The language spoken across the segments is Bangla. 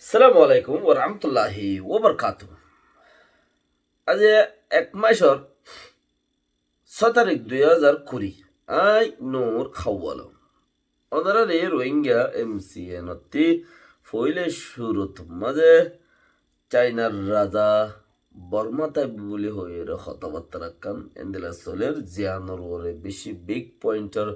সালামু আলাইকুম ও রহমতুল্লাহি ও বরকাতু। আজ 1 মাসর 6 তারিখ 2020 আই নূর খাওয়ালো অনারে রোহিঙ্গা MCN ফইলে সুরত মাঝে চাইনার রাজা বর্মা তাই বলি হয়ে কথাবার্তা কান এন্দেলা সোলের জিয়ানোর ওরে বেশি বিগ পয়েন্টার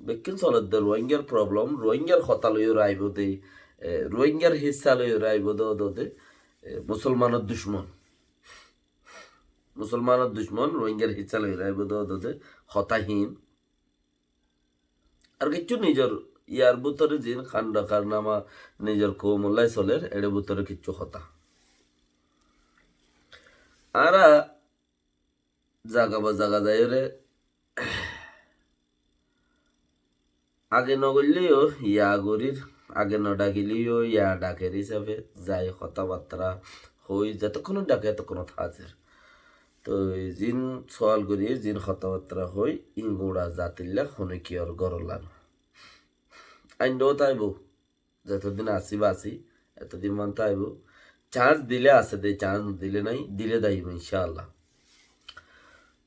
বেকিন সলের রোহিঙ্গার প্রবলেম রোহিঙ্গার কথা লইও রাইব দে রোহিঙ্গার হিস্সা লইও রাইব দে মুসলমানের দুশ্মন রোহিঙ্গার হিস্সা লইও রাইব দে হতাহীন আর কিছু নিজের ইয়ার ভিতরে জিন খান ডাকার নামা নিজের কৌমল্লাই চলের এর ভিতরে কিচ্ছু হতা আরা জাগা বা জাগা যায় রে আগে নগরলেও ইয়া গরির আগে ন ডাকিলেও ইয়া ডাকের হিসাবে যাই কথাবার্তা হই যতক্ষণ ডাকে এতক্ষণ থাকের তো জিন সওয়াল করি জিন কথাবার্তা হই ইঙ্গুড়া জাতিল্লা হনে কি আর গরলান আইন দো তাইব যতদিন আসি বাসি এতদিন মান তাইব চান্স দিলে আছে দে চান্স দিলে নাই দিলে দাইব ইনশাআল্লাহ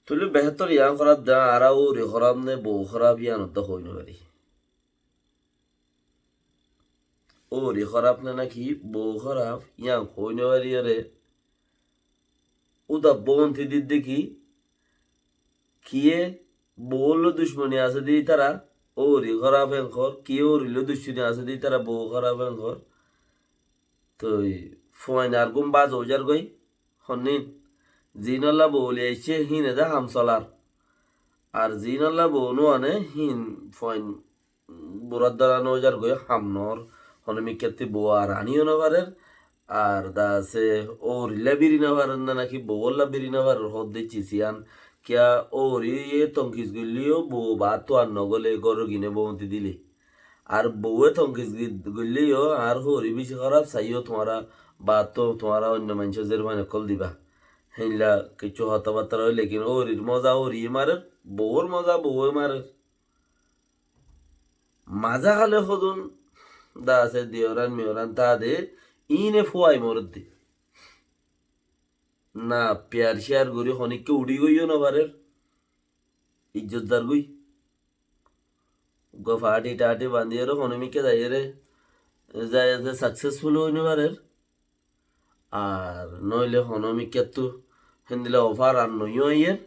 তুলি বেহতর ইয়ান করার দা আরাও রে খরাব নে বউ খরাব ইয়ান তো হইন পারি ও রে খরাব না নাকি বউ খরাব ইয়ান হইন পারি রে উদা বন্থি দিদ দেখি কিয়ে বউলো দুশ্মনী আছে দি তারা ও রে খরাব এঙ্কর কি ও রিলো দুশ্মনী আছে দি তারা বউ খরাব এঙ্কর তো ফোয়াইন আর গুম বাজ ওজার গই হন্নিন জিনল্লা বউলি আইছে হিনে দা হামসলার আর জিনল্লা বউনো আনে হিন ফয়েন বুড়ার দ্বারা নজার গই হামনর হনমিকেতে বউয়া রানিও নবারের আর দা আছে ও রিলা বিরি নবারের না নাকি বউল্লা বিরি নবারের হদ দিচ্ছি সিয়ান কিয়া ও রি তঙ্কিস গলিও বউ বা তো আর নগলে গর গিনে বউতি দিলে আর বউয়ে তঙ্কিস গলিও আর হরি বেশি খারাপ চাইও তোমারা বা তো তোমারা অন্য মানুষের মানে কল দিবা হেইলা কিছু হতাবার্তা হয় লেকিন ওরির মজা ওরি মারের বউর মজা বউয়ে মারের মাজা খালে সদুন দা আছে দিওরান মিওরান তা দে ইনে ফুয়াই মরদ দে না পেয়ার শেয়ার গরি হনিককে উড়ি গইও না বারের ইজ্জতদার গই ফাটি টাটি বান্ধিয়ে হনমিকে যাইয়ে রে যাই সাকসেসফুল হইনি বারের আর নইলে হনমিকে তো হেন্দিলা অফার আর নইও ইয়ের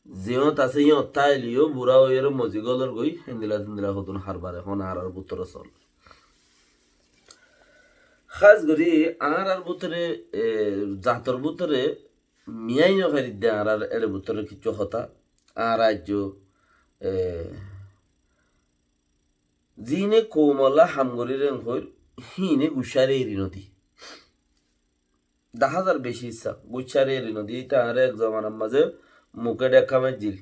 জিও তাছে ইয়ে অত্তা এলিও বুড়া হইয়ের মজিগলর গই হেন্দিলা তিন্দিলা হতুন হারবারে হন আর বুতর চল খাস করি আর বুতরে জাতর বুতরে মিয়াই নখারি দে আর এর বুতরে কিছু হতা আর রাজ্য জিনে কোমলা হামগরি রেং হইল হিনে গুসারে এরি নদী 10,000 বেশি ইচ্ছা গুসারে এরি নদী তার এক জমানার মাঝে মুখে দেখামে জিল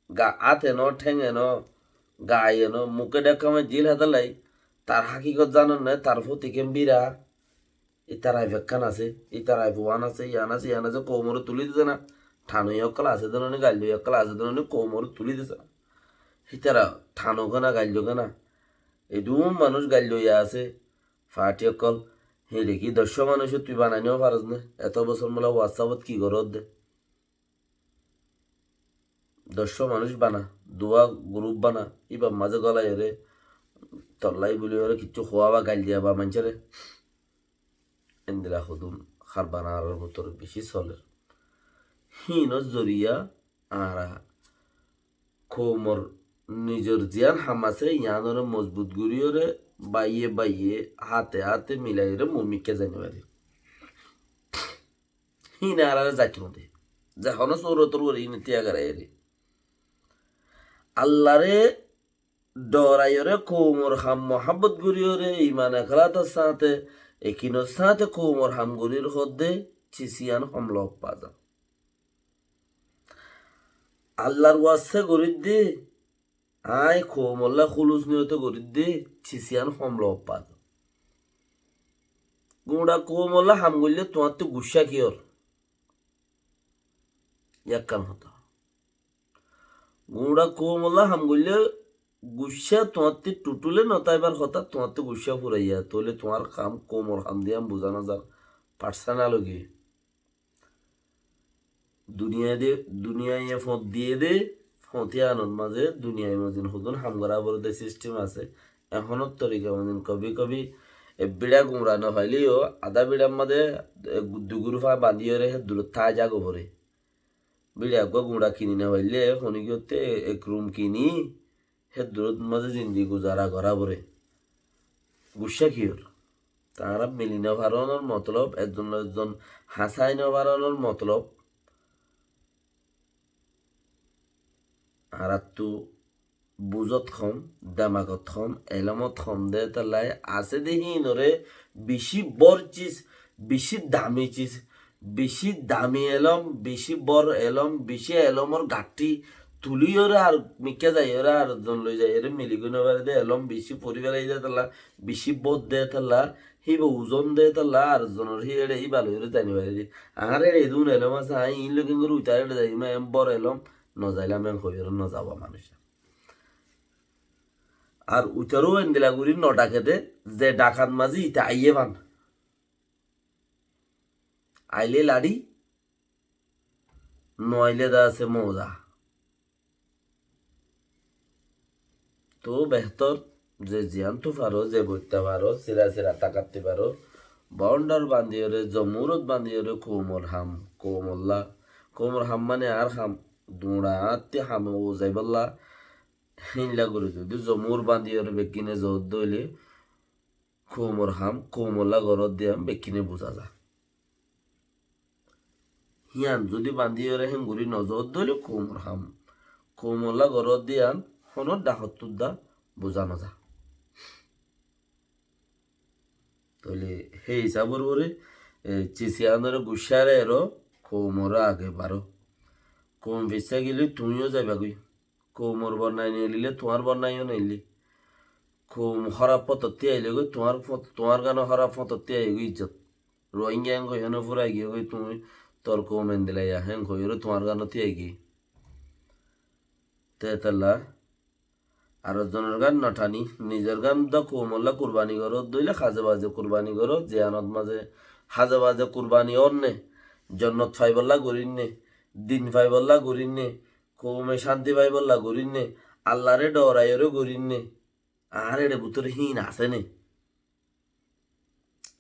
গা আতে ন ঠেঙে ন গায়ে ন মুখে দেখামে জিল হাতালাই তার হাকিকত জানান না তার প্রতি কেম্বিরা ইতার আইভেকান আছে ইতার আইভুয়ান আছে ইয়ান আছে কোমরে তুলি দিছে না ঠানুই অকল আছে ধরনের গাইলি অকল আছে ধরনের কোমরে তুলি দিছে না ইতারা ঠানো গানা গাইল গানা এডুম মানুষ গাইল ইয়া আছে ফাটি অকল হে দেখি 100 মানুষ তুই বানাইও পারস না এত বছর মোলা হোয়াটসঅ্যাপত কি করত দে 100 মানুষ বানা দুয়া গ্রুপ বানা ইবা মাঝে গলাই রে তল্লাই বলি ওরে কিছু খোয়া বা গাইল দিয়া বা মানুষেরে এন্দিলা হুদুম খার বানার ভিতরে বেশি চলে হিন জরিয়া আরা খোমর নিজের জিয়ান হামাসে ইয়ানরে মজবুত গুড়িওরে বাইয়ে হাতে হাতে মিলাই রে মমিকে জানি পারি হিন আর যাইতে মধ্যে যখন সৌরতর ওরে ইনে তিয়াগারাই রে আল্লাহরে ডরাইরে কোমর হাম মহাব্বত গুড়িওরে ইমান একলাতার সাথে একিনোর সাথে কোমর হাম গুড়ির হদ্দে চিসিয়ান হমলক পাজা আল্লাহর ওয়াসে গরিব দে আই খোমল্লা খুলুস নিয়ত গরিব দে চিসিয়ান হমলক পাজা গুঁড়া কোমল্লা হাম গড়লে তোমার তো গুসা কিয়র ইয়াক্কান হতা গুঁড়া কোমল্লা হাম গড়লে গুসা তোমার টুটুলে নতাইবার কথা তোমার গুসা ফুরাইয়া তোলে তোমার কাম কোমর হাম দিয়া বোঝানো যার পার্সোনাল গিয়ে দুনিয়ায় ফোঁত দিয়ে দে ফোঁতে আনন্দ মাঝে দুনিয়ায় মজিন হুদুন হামগরা বলতে সিস্টেম আছে এখনো তরিকা মজিন কবি কবি বিড়া গুমরানো হইলেও আধা বিড়ার মাঝে দুগুরু ফা বাঁধিয়ে রে দূর থা যাগো ভরে বিড়া গো গুঁড়া কিনি না হইলে শনি গিয়ে এক রুম কিনি হে দূরত মাঝে জিন্দি গুজারা করা ভরে গুসা কিয়র তারা মিলিনা ভারণের মতলব একজন হাসাই না ভারণের মতলব আর তো বুজত খম দামাগত খম এলমত খম দে তালাই আছে দেখি নরে বেশি বর চিজ বেশি দামি চিজ বেশি দামি এলম বেশি বর এলম বেশি এলমর গাঠি তুলি ওরা আর মিকা যাই ওরা আর জন লই যায় এর মিলি গুণ দে এলম বেশি পরিবার দে তালা বেশি বদ দে তালা হিব ওজন দে তালা আর জনের হি এড়ে হি ভালো করে জানি পারে আর এড়ে দুন এলম আছে আই ইন লোক করে উঠাই এড়ে যাই এম বর এলম নজাইলাম এম কইর নযাবা মানুষ আর উচারও এন্দিলাগুড়ি নটা খেতে যে ডাকাত মাঝি ইটা আইয়ে পান আইলে লাড়ি নইলে দা আছে মজা তো বেহতর যে জিয়ান তো পারো যে বইতে পারো সিরা সিরা তাকাতে পারো বাউন্ডার বান্ধিয়ে রে জমুরত বান্ধিয়ে রে কোমর হাম মানে আর হাম দুড়া আত্মে হামে ও যাইবল্লা হিনলা করে যদি জমুর বান্ধিয়ে রে বেকিনে জোর দইলে কোমরলা গরত দিয়াম বেকিনে বোঝা যা হিয়ান যদি বান্ধিয়ে রে হেঙ্গুরি নজর দইলে কোমরলা গরত দিয়াম হনত ডাহত্তর দা বোঝানো যা তাহলে সেই হিসাবর করে চিচিয়ানোর গুসারে এরো কোমরা আগে বারো কোম বেচা গেলে তুমিও যাইবা গই কোমর বর্ণাই নিলে তোমার বর্ণাইও নিলি কোম হরাপ পতত্তি আইলে গই তোমার গানো হরাপ পতত্তি আই গই ইজ্জত রোহিঙ্গা হেন কই হেন ফুরাই গিয়ে গই তুমি তোর কোম এন দিলাইয়া হেন কই তোমার গানতি আই গি তেতাল্লা আর জনের গান নঠানি নিজের গান দা কোমল্লা কুরবানি করো দইলে খাজে বাজে কুরবানি করো জিয়ানত মাঝে হাজে বাজে কুরবানি অন্নে জন্নত ফাইবল্লা গরিন্নে দিন ফাইবল্লা গরিন্নে কোমে শান্তি ফাইবল্লা গরিন্নে আল্লাহরে ডরাইরে গরিন্নে আর এড়ে বুতরে হিন আছে নে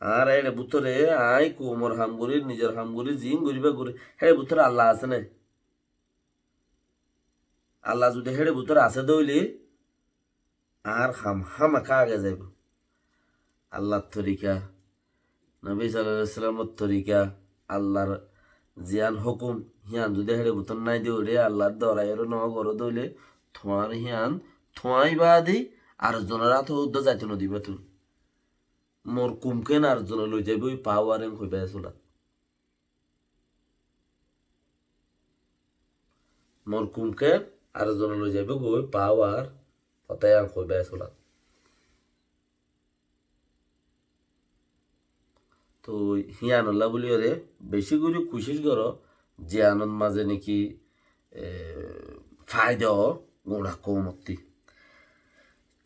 আর এড়ে বুতরে আই কোমর হামগুড়ি নিজের হামগুড়ি জিন গরিবা গরি হেড়ে বুতরে আল্লাহ আছে নে আল্লাহ যদি হেড়ে বুতরে আছে দইলে আর হামাকা আগে যাইব আল্লাহর তরিকা নবী সাল্লামের তরিকা আল্লাহর জিয়ান হুকুম হিয়ান যদি হেড়ে বুতন নাই দিয়ে ওরে আল্লাহর দরাইয়ের ন গর দইলে তোমার হিয়ান থোয়াই বাদি আর জনের হাত উদ্দ যাইতে নদিবা তুমি মোর কুমকেন আর জন লই যাইব ওই পাওয়ার এম হইবা চলা মোর কুমকেন আর জন লই যাইব ওই পাওয়ার কথাই আর হইবা চলা তো হিয়ানল্লা বলি ওরে বেশি করে কোশিশ করো যে আনন্দ মাঝে নাকি ফায়দা গোড়া কমতি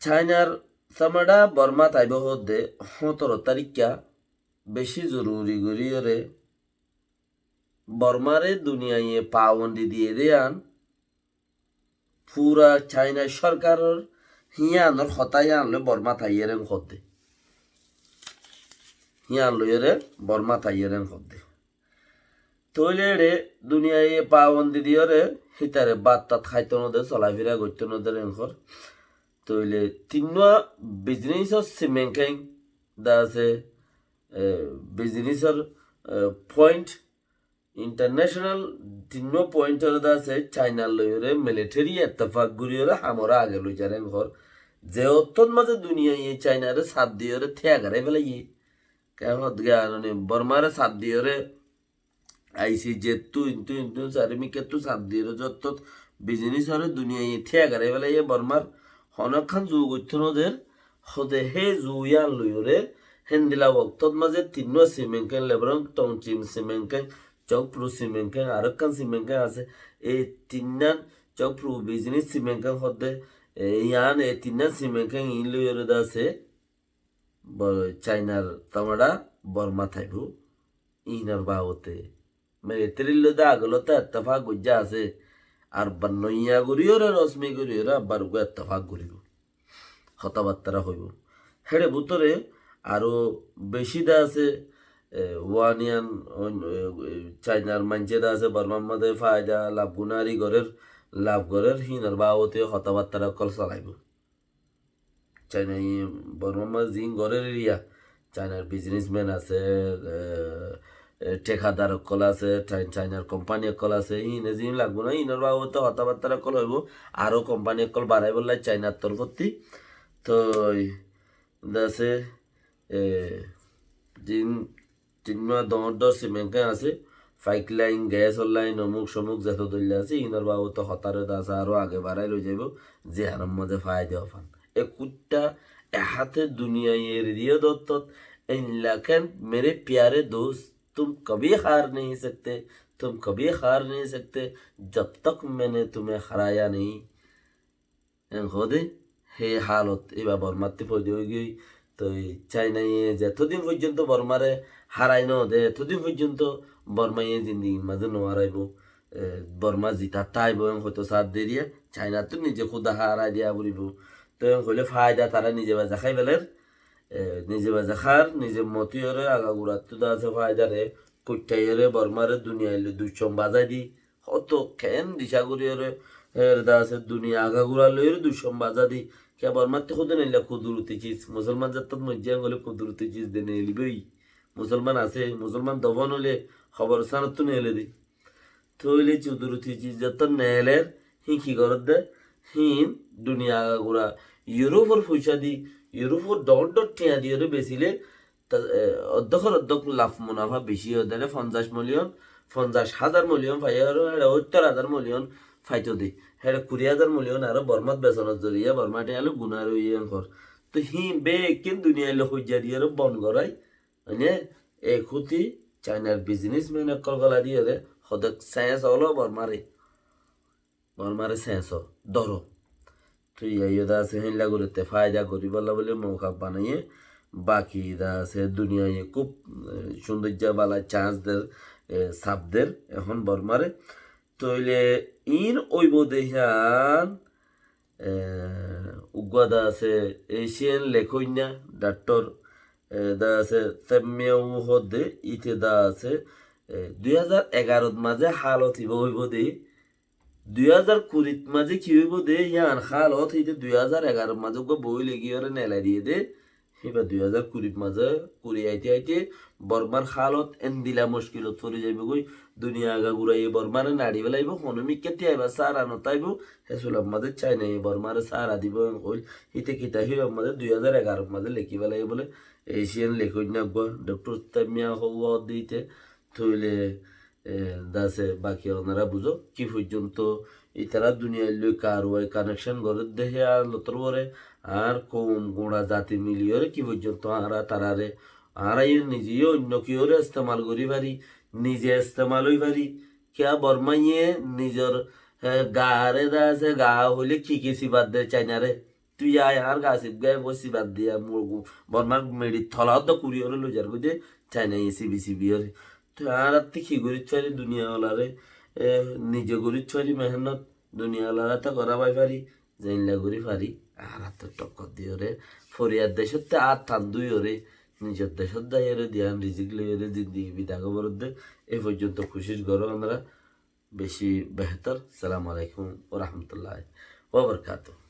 চাইনার সামাডা বর্মা তাইব হতে 17 তারিখা বেশি জরুরি করি ওরে বর্মারে দুনিয়ায় পাবন্দি দিয়ে দেয়ান পুরা চাইনা সরকারের হিয়ানোর হতাই আনলে বর্মা তাইয়েরেন হতে হিয়ান লইরে বর্মা তাইয়েরেন হতে তৈলে রে দুনিয়ায় পাবন্দি দিয়ে রে হিতারে বাত তাত খাইতে নদে চলাফেরা করতে নদে রেঙ্কর তৈলে তিনটা বিজনেসর সিমেঙ্কাইং দা আছে বিজনেসর পয়েন্ট ইন্টারন্যাশনাল তিনটা পয়েন্টর দা আছে চাইনার লইরে মিলিটারি এত্তেফাক গুড়িয়ে হামরা আগে লই যারেন ঘর যে অত্যন্ত মাঝে দুনিয়ায় চাইনারে সাত দিয়ে থিয়াগারে ফেলে কেমন বর্মারে সাত দিয়ে আইসি যে তু চারিমিকে তু সাত দিয়ে যত বিজনেস হরে দুনিয়ায় থিয়াগারে ফেলে বর্মার অনেকখান জু গঠনদের হতে হে জুয়ান লইরে হেন্দিলা বক্তত মাঝে তিনটা সিমেন্টকেন লেবরং টংচিম সিমেন্টকেন চকপ্রু সিমেন্টকেন আরেকখান সিমেন্টকেন আছে এই তিনটান চকপ্রু বিজনেস সিমেন্টকেন হতে ইয়ান এ তিনা সিমেকে ইন লইরে দাসে চাইনার তামাডা বর্মা থাইবু ইনার বাওতে মেরে তেরিল্লো দা আগলতে এত্তফাক গুজ্জা আছে আর বান্নইয়া গরিওরে রশ্মি গরিওরে আব্বার উগো এত্তফাক গরিব কথাবার্তা হইব হেড়ে ভিতরে আরো বেশি দা আছে ওয়ানিয়ান চাইনার মানছে দা আছে বর্মার মধ্যে ফায়দা লাভ গুনারি ঘরের লাভ ঘরের হিনার বাওতে কথাবার্তা কল চালাইব চাইনা বর্মার জিং ঘরের এরিয়া চাইনার বিজনেসম্যান আছে টেকাদার অকল আছে চাইনার কোম্পানি অকল আছে ইনে জিন লাগবো না ইনার বাবদ কথাবার্তা অকল হইব আরও কোম্পানি অকল বাড়াই বললাই চাইনার তরফতি তো আছে জিন তিনমা দর সিমেন্টে আছে পাইপ লাইন গ্যাস লাইন অমুক সমুক যত দলিল আছে ইনার বাবদ হতারে আছে আরও আগে বাড়াই লই যাব যে হারাম মধ্যে ফায় দেওয়া ফান এ কুত্তা হাতে दुनिया ये रियो दोस्त लेकिन मेरे प्यारे दोस्त तुम कभी हार नहीं सकते तुम कभी हार नहीं सकते जब तक मैंने तुम्हें हराया नहीं होदे হে হালত এবার বর্মাতে পড়ে গই তো চাইনা যতদিন পর্যন্ত বর্মারে হারাই ন দে এতদিন পর্যন্ত বর্মা জিন্দিগির মাঝে নোয়ারাইব বর্মা জিতা তাইব হয়তো সার দেরিয়া চাইনা তো নিজে খুদা হারাই দিয়া বলিব তো হইলে ফায়দা তারা নিজে বাজা খাই বেলের নিজে বাজা খার নিজে মতিয়রে আগা গুড়াতো দা আছে ফায়দারে কুটাইরে বর্মারে দুনিয়া এলে দুশম বাজাই দি হত কেন দিশা করিয়রে দা আছে দুনিয়া আগা গুড়া লইরে দুশম বাজা দি কে বর্মাতে খুদে নিলে কুদুরতি চিজ মুসলমান যাত মজ্জা গলে কুদুরতি চিজ দেনে এলিবই মুসলমান আছে মুসলমান দবন হলে খবর সানত তো নেলে দি তো হইলে চুদুরতি চিজ যত নেলের হি কি করত দে হিন দুনিয়া আগা গুড়া ইউরোপর পয়সা দি ইউরোপর ডট টিয়া দিয়ে বেচিলে অর্ধেক লাভ মুনাফা বেশি হয়ে দিলে 50,000,000 মিলিয়ন পাই আর 70,000 ফাইতো দি হেড়ে 20,000 আর বর্মাত বেচনত জরিয়া বর্মাটে আলো গুনার ইয়ে কর তো হি বে কিন দুনিয়া এলো হইয়া দিয়ে বন করাই মানে এই খুতি চাইনার বিজনেসম্যান কলগলা দিয়ে হদক সায়েন্স হলো বর্মারে সায়েন্স ধরো তো ইয়েদা আছে হিল্লা করতে ফায়দা করি বলা বলে মৌকা বানাইয়ে বাকি দা আছে দুনিয়ায় খুব সৌন্দর্য বালা চান্সদের সাপদের এখন বর্মারে তইলে ইন ওইব দেহান উগাদা আছে এশিয়ান লেখইনা ডাক্তার দা আছে তেমিয়াও হদে ইতে দা আছে 2011 মাঝে হালত হইব দে 2020 মাঝে কি হইব দে ইয়ান হালত হইতে 2011 মাঝে বই লেগিয়ে নেলাই দিয়ে দে এবার 2020 মাঝে কুড়ি আইতে বর্মার হালত এন দিলা মুশকিলত পড়ে যাইব গই দুনিয়া আগা ঘুরাই বর্মারে নাড়ি বেলাইব হনুমি কেতে আইবা সারা নতাইব হেসুলাম মাঝে চাই নাই বর্মারে সারা দিব কইল হিতে কিতা হি আমাদের 2011 মাঝে লেখি বেলাই বলে এশিয়ান লেখইনা ডক্টর তামিয়া হওয়া দিতে থইলে দাসে বাকি ওনারা বুঝো কি পর্যন্ত ইতারা দুনিয়ার লই কারওয়াই কানেকশন করে দেহে আর লতর পরে আর কোন গোড়া জাতি মিলিয়রে কি পর্যন্ত তারারে আরাই নিজেও অন্য কিওরে ইস্তেমাল করি পারি নিজে ইস্তেমাল হই পারি কিয়া বর্মাইয়ে নিজের গারে দা আছে গা হইলে কি সিবাদ দে চাইনারে তুই আয় আর গা সিব গায়ে বসি বাদ দিয়া বর্মার মেডি থলাও তো কুড়িয়রে লই যার বুঝে চাইনা সিবিওরে তো আর কি গরিব পারি দুনিয়াওয়ালারে নিজে গরিব পারি মেহনত দুনিয়াওয়ালারা তো করা পাই পারি জাইনলা করি পারি আর তো টক্কর দিয়ে রে ফরিয়ার দেশতে আর টান দুই ওরে নিজের দেশত যাই রে দিয়ান রিজিক লই রে জিন্দিগি বিদা খবর দে এ পর্যন্ত খুশির ঘর আমরা বেশি বেহতর সালাম আলাইকুম ওয়া রাহমাতুল্লাহি ওয়া বারাকাতুহু